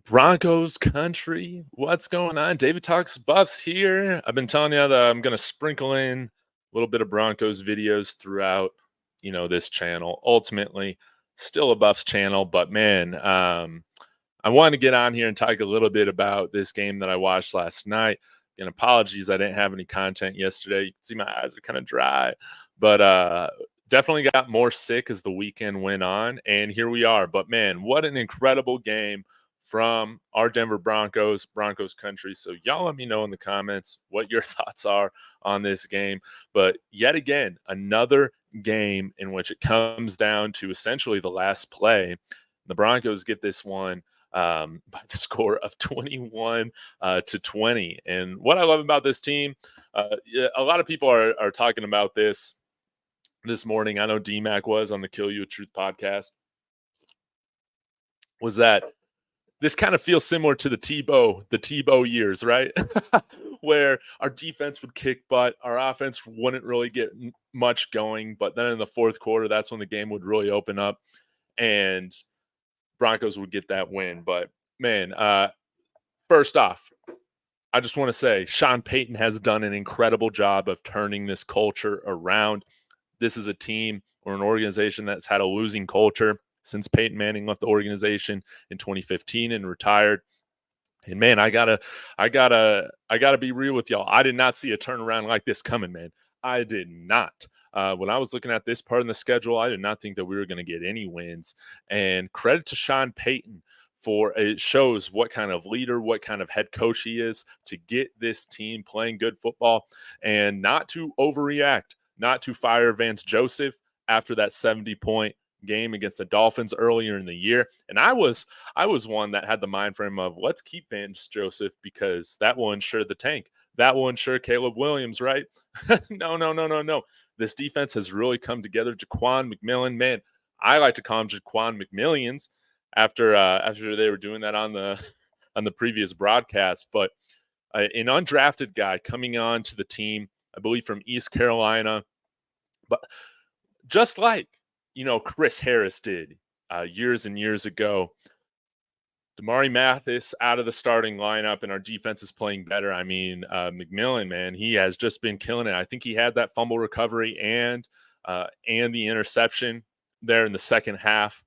Broncos country, what's going on? David Talks Buffs here. I've been telling you that I'm going to sprinkle in a little bit of Broncos videos throughout, this channel. Ultimately, still a Buffs channel, but man, I wanted to get on here and talk a little bit about this game that I watched last night. And apologies, I didn't have any content yesterday. You can see my eyes are kind of dry, but definitely got more sick as the weekend went on, and here we are. But man, what an incredible game from our Denver Broncos, Broncos country. So y'all let me know in the comments what your thoughts are on this game. But yet again, another game in which it comes down to essentially the last play. The Broncos get this one by the score of 21 to 20. And what I love about this team, a lot of people are talking about this morning. I know DMAC was on the Kill You with Truth podcast, was that this kind of feels similar to the Tebow years, right? Where our defense would kick butt, our offense wouldn't really get much going, but then in the fourth quarter, that's when the game would really open up, and Broncos would get that win. But man, first off, I just want to say Sean Payton has done an incredible job of turning this culture around. This is a team or an organization that's had a losing culture since Peyton Manning left the organization in 2015 and retired. And man, I gotta be real with y'all. I did not see a turnaround like this coming, man. I did not. When I was looking at this part of the schedule, I did not think that we were going to get any wins. And credit to Sean Payton for it shows what kind of leader, what kind of head coach he is to get this team playing good football and not to overreact, not to fire Vance Joseph after that 70-point game against the Dolphins earlier in the year. And I was one that had the mind frame of let's keep Vance Joseph because that will ensure the tank. That will ensure Caleb Williams, right? No. This defense has really come together. Jaquan McMillan, man, I like to call him Jaquan McMillions after they were doing that on the previous broadcast. But an undrafted guy coming on to the team, I believe from East Carolina, but just like Chris Harris did years and years ago. Damari Mathis out of the starting lineup, and our defense is playing better. I mean, McMillan, man, he has just been killing it. I think he had that fumble recovery and the interception there in the second half.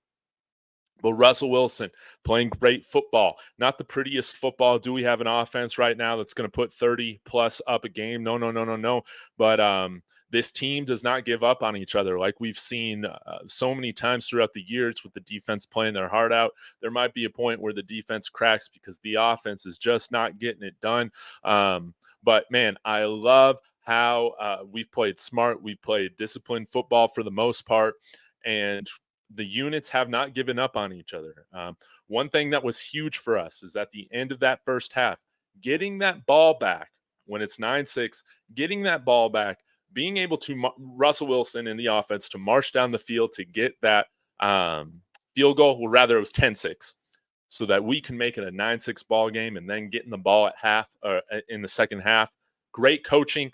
But Russell Wilson playing great football. Not the prettiest football. Do we have an offense right now that's going to put 30 plus up a game? No. But this team does not give up on each other like we've seen so many times throughout the years with the defense playing their heart out. There might be a point where the defense cracks because the offense is just not getting it done. But, man, I love how we've played smart. We've played disciplined football for the most part, and the units have not given up on each other. One thing that was huge for us is at the end of that first half, getting that ball back when it's 9-6, getting that ball back, being able to Russell Wilson in the offense to march down the field to get that field goal. Well, rather it was 10-6 so that we can make it a 9-6 ball game and then getting the ball at half in the second half. Great coaching.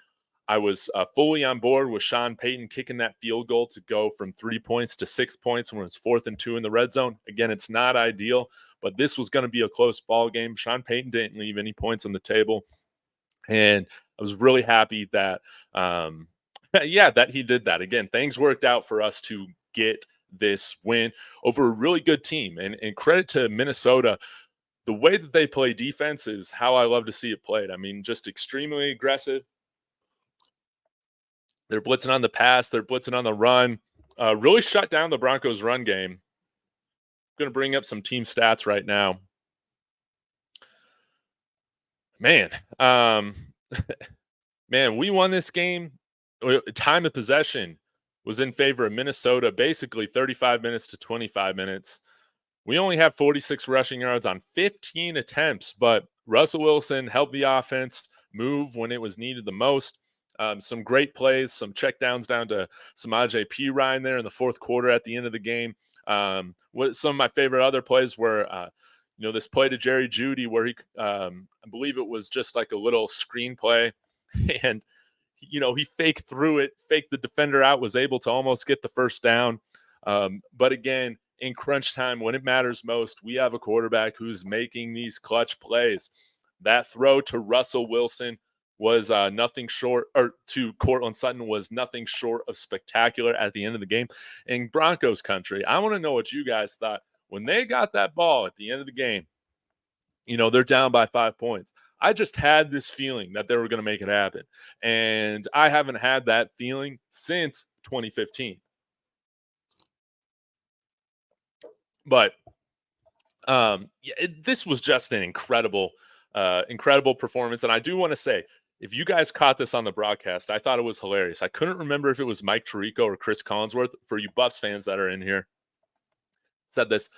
I was fully on board with Sean Payton kicking that field goal to go from 3 points to 6 points when it was 4th and 2 in the red zone. Again, it's not ideal, but this was going to be a close ball game. Sean Payton didn't leave any points on the table. And I was really happy that, that he did that. Again, things worked out for us to get this win over a really good team. And credit to Minnesota. The way that they play defense is how I love to see it played. I mean, just extremely aggressive. They're blitzing on the pass. They're blitzing on the run. Really shut down the Broncos' run game. I'm going to bring up some team stats right now. Man, we won this game. Time of possession was in favor of Minnesota, basically 35 minutes to 25 minutes. We only have 46 rushing yards on 15 attempts, but Russell Wilson helped the offense move when it was needed the most. Some great plays, some checkdowns down to Samaje Perine there in the fourth quarter at the end of the game. Some of my favorite other plays were, this play to Jerry Jeudy where he, I believe it was just like a little screen play, and he faked through it, faked the defender out, was able to almost get the first down. But again, in crunch time when it matters most, we have a quarterback who's making these clutch plays. That throw to Russell Wilson was nothing short, or to Cortland Sutton was nothing short of spectacular at the end of the game. In Broncos country, I want to know what you guys thought when they got that ball at the end of the game. They're down by 5 points. I just had this feeling that they were going to make it happen. And I haven't had that feeling since 2015. But this was just an incredible performance. And I do want to say, if you guys caught this on the broadcast, I thought it was hilarious. I couldn't remember if it was Mike Tirico or Chris Collinsworth. For you Buffs fans that are in here, said this.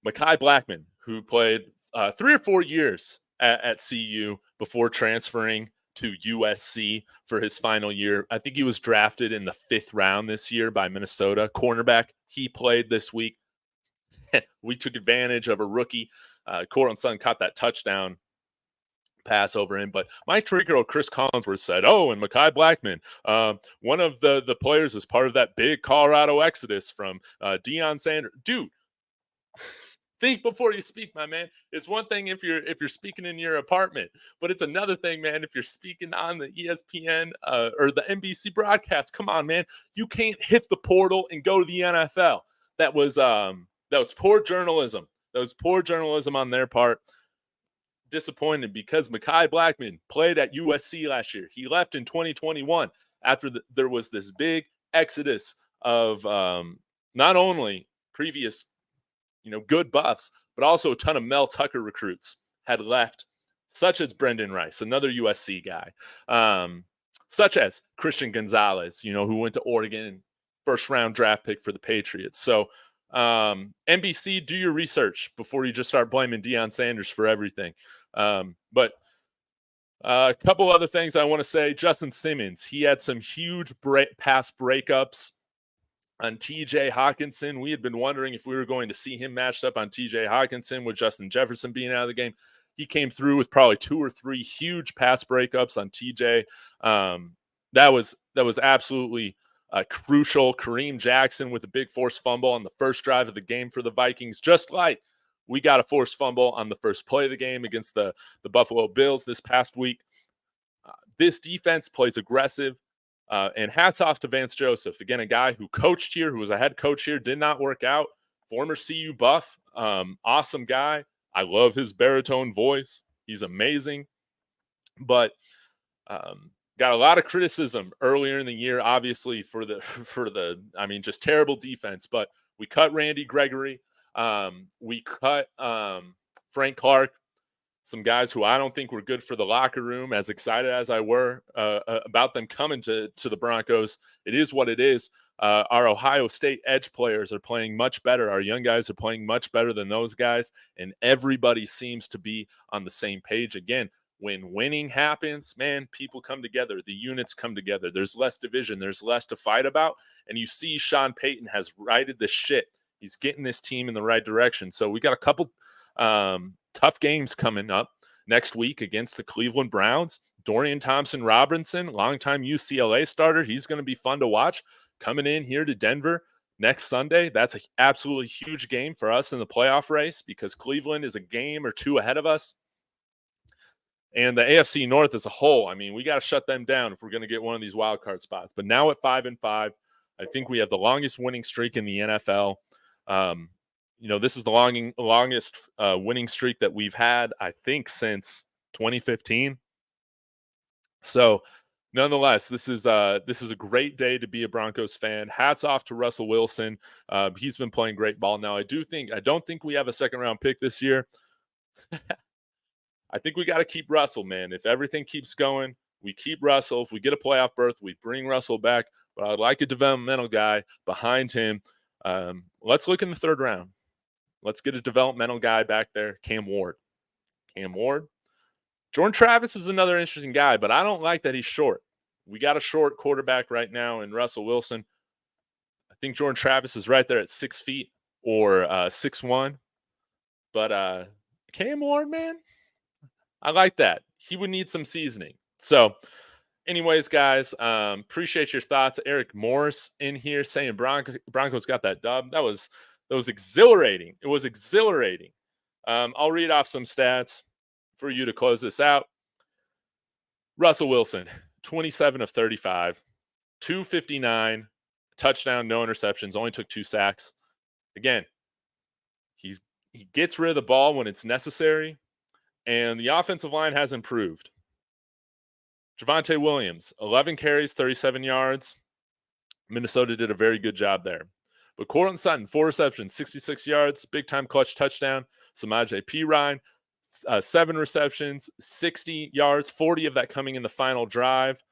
Mekhi Blackmon, who played 3 or 4 years at CU before transferring to USC for his final year. I think he was drafted in the 5th round this year by Minnesota. Cornerback, he played this week. We took advantage of a rookie. Cortland Sutton caught that touchdown pass over him. But Mike Tirico or Chris Collinsworth said, and Mekhi Blackmon, one of the players is part of that big Colorado exodus from Deion Sanders. Dude, think before you speak, my man. It's one thing if you're speaking in your apartment, but it's another thing, man, if you're speaking on the ESPN or the NBC broadcast. Come on, man. You can't hit the portal and go to the NFL. That was poor journalism. That was poor journalism on their part. Disappointed because Mekhi Blackmon played at USC last year. He left in 2021 after there was this big exodus of not only previous good Buffs, but also a ton of Mel Tucker recruits had left, such as Brendan Rice, another USC guy, such as Christian Gonzalez, who went to Oregon, first-round draft pick for the Patriots. So NBC, do your research before you just start blaming Deion Sanders for everything. But a couple other things I want to say. Justin Simmons, he had some huge pass breakups on TJ Hawkinson. We had been wondering if we were going to see him matched up on TJ Hawkinson with Justin Jefferson being out of the game. He came through with probably 2 or 3 huge pass breakups on TJ. That was absolutely crucial. Kareem Jackson with a big forced fumble on the first drive of the game for the Vikings, just like we got a forced fumble on the first play of the game against the Buffalo Bills this past week. This defense plays aggressive. And hats off to Vance Joseph. Again, a guy who coached here, who was a head coach here, did not work out. Former CU Buff, awesome guy. I love his baritone voice. He's amazing. But got a lot of criticism earlier in the year, obviously, for the just terrible defense. But we cut Randy Gregory. We cut Frank Clark. Some guys who I don't think were good for the locker room, as excited as I were about them coming to the Broncos. It is what it is. Our Ohio State edge players are playing much better. Our young guys are playing much better than those guys, and everybody seems to be on the same page. Again, when winning happens, man, people come together. The units come together. There's less division. There's less to fight about, and you see Sean Payton has righted the ship. He's getting this team in the right direction. So we got a couple tough games coming up next week against the Cleveland Browns. Dorian Thompson-Robinson, longtime UCLA starter. He's going to be fun to watch. Coming in here to Denver next Sunday. That's an absolutely huge game for us in the playoff race because Cleveland is a game or 2 ahead of us. And the AFC North as a whole, we got to shut them down if we're going to get one of these wild card spots. But now at 5-5, I think we have the longest winning streak in the NFL. This is the longest winning streak that we've had, I think, since 2015. So, nonetheless, this is a great day to be a Broncos fan. Hats off to Russell Wilson. He's been playing great ball. Now, I don't think we have a 2nd-round pick this year. I think we got to keep Russell, man. If everything keeps going, we keep Russell. If we get a playoff berth, we bring Russell back. But I'd like a developmental guy behind him. Let's look in the 3rd round. Let's get a developmental guy back there, Cam Ward. Jordan Travis is another interesting guy, but I don't like that he's short. We got a short quarterback right now in Russell Wilson. I think Jordan Travis is right there at 6 feet or 6'1". But Cam Ward, man, I like that. He would need some seasoning. So, anyways, guys, appreciate your thoughts. Eric Morris in here saying Broncos got that dub. That was That was exhilarating. It was exhilarating. I'll read off some stats for you to close this out. Russell Wilson, 27 of 35, 259, touchdown, no interceptions, only took 2 sacks. Again, he gets rid of the ball when it's necessary, and the offensive line has improved. Javonte Williams, 11 carries, 37 yards. Minnesota did a very good job there. But Courtland Sutton, 4 receptions, 66 yards, big-time clutch touchdown. Samaje Perine, 7 receptions, 60 yards, 40 of that coming in the final drive.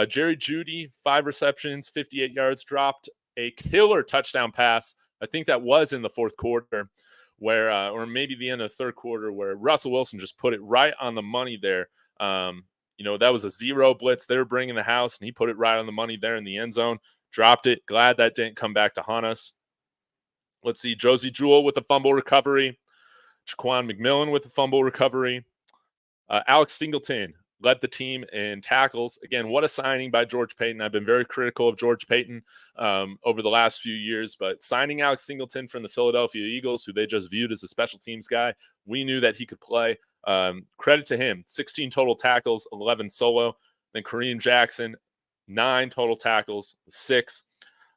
Jerry Jeudy, 5 receptions, 58 yards, dropped a killer touchdown pass. I think that was in the fourth quarter, where, or maybe the end of the third quarter, where Russell Wilson just put it right on the money there. That was a 0 blitz. They were bringing the house, and he put it right on the money there in the end zone. Dropped it. Glad that didn't come back to haunt us. Let's see. Josie Jewell with a fumble recovery. Jaquan McMillan with a fumble recovery. Alex Singleton led the team in tackles. Again, what a signing by George Paton. I've been very critical of George Paton over the last few years, but signing Alex Singleton from the Philadelphia Eagles, who they just viewed as a special teams guy, we knew that he could play. Credit to him. 16 total tackles, 11 solo. Then Kareem Jackson, 9 total tackles, 6.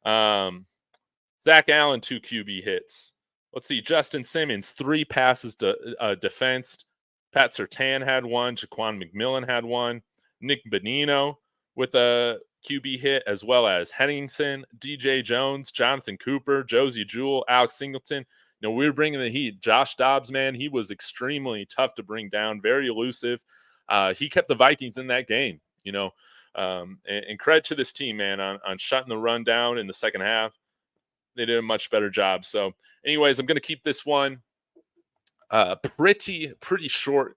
Zach Allen, 2 QB hits. Let's see. Justin Simmons, 3 passes defensed. Pat Surtain had 1. Jaquan McMillan had 1. Nick Bonino with a QB hit, as well as Henningsen, DJ Jones, Jonathan Cooper, Josie Jewell, Alex Singleton. We were bringing the heat. Josh Dobbs, man, he was extremely tough to bring down, very elusive. He kept the Vikings in that game, and credit to this team, man, on shutting the run down in the second half. They did a much better job. So anyways, I'm going to keep this one pretty short.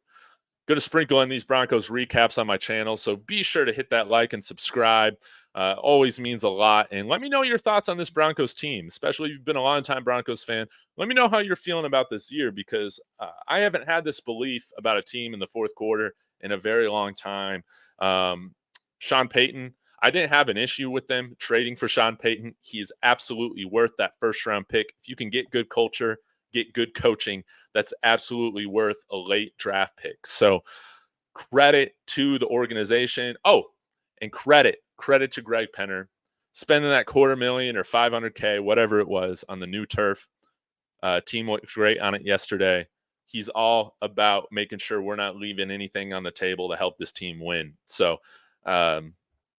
Going to sprinkle in these Broncos recaps on my channel. So be sure to hit that like and subscribe. Always means a lot. And let me know your thoughts on this Broncos team, especially if you've been a long-time Broncos fan. Let me know how you're feeling about this year, because I haven't had this belief about a team in the fourth quarter in a very long time. Sean Payton, I didn't have an issue with them trading for Sean Payton. He is absolutely worth that first-round pick. If you can get good culture, get good coaching, that's absolutely worth a late draft pick. So credit to the organization. Oh, and credit to Greg Penner, spending that $250,000 or $500K, whatever it was, on the new turf. Team looked great on it yesterday. He's all about making sure we're not leaving anything on the table to help this team win. So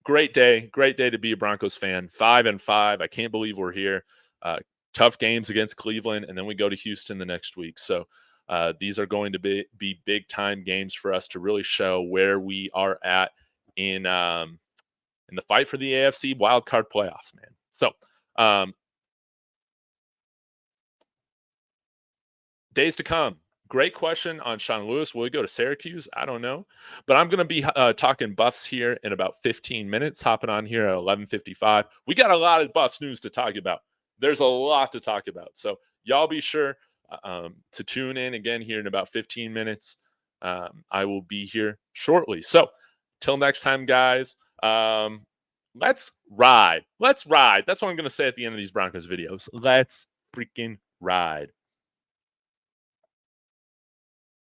great day to be a Broncos fan. 5-5. I can't believe we're here. Tough games against Cleveland, and then we go to Houston the next week. So these are going to be big time games for us to really show where we are at in the fight for the AFC wildcard playoffs, man. So days to come. Great question on Sean Lewis. Will he go to Syracuse? I don't know. But I'm going to be talking Buffs here in about 15 minutes, hopping on here at 11:55. We got a lot of Buffs news to talk about. There's a lot to talk about. So y'all be sure to tune in again here in about 15 minutes. I will be here shortly. So till next time, guys, let's ride. Let's ride. That's what I'm going to say at the end of these Broncos videos. Let's freaking ride.